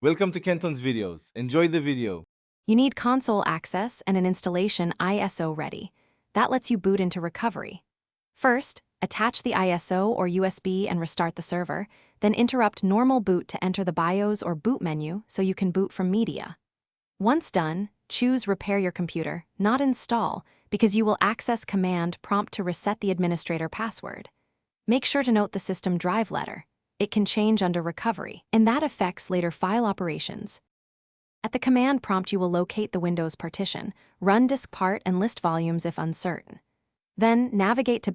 Welcome to Kenton's videos. Enjoy the video. You need console access and an installation ISO ready. That lets you boot into recovery. First, attach the ISO or USB and restart the server, then interrupt normal boot to enter the BIOS or boot menu so you can boot from media. Once done, choose Repair Your Computer, not Install, because you will access command prompt to reset the administrator password. Make sure to note the system drive letter. It can change under recovery, and that affects later file operations. At the command prompt, you will locate the Windows partition, run diskpart, and list volumes if uncertain. Then navigate to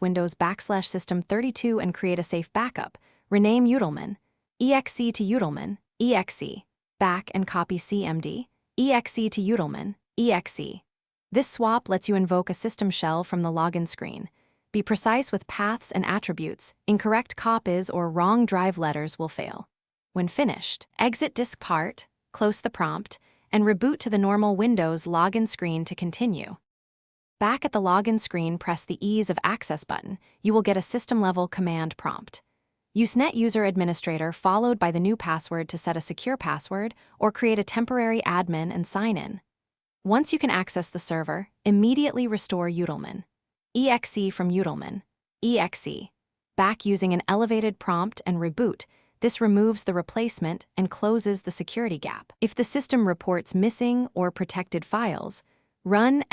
\Windows\System32 and create a safe backup. Rename utilman, exe to utilman, exe, back and copy cmd, exe to utilman, exe. This swap lets you invoke a system shell from the login screen. Be precise with paths and attributes. Incorrect copies or wrong drive letters will fail. When finished, exit diskpart, close the prompt, and reboot to the normal Windows login screen to continue. Back at the login screen, press the Ease of Access button. You will get a system-level command prompt. Use NetUser Administrator followed by the new password to set a secure password or create a temporary admin and sign in. Once you can access the server, immediately restore utilman. Exe from utilman. Exe. Back using an elevated prompt and reboot. This removes the replacement and closes the security gap. If the system reports missing or protected files, run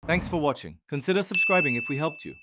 Thanks for watching. Consider subscribing if we helped you.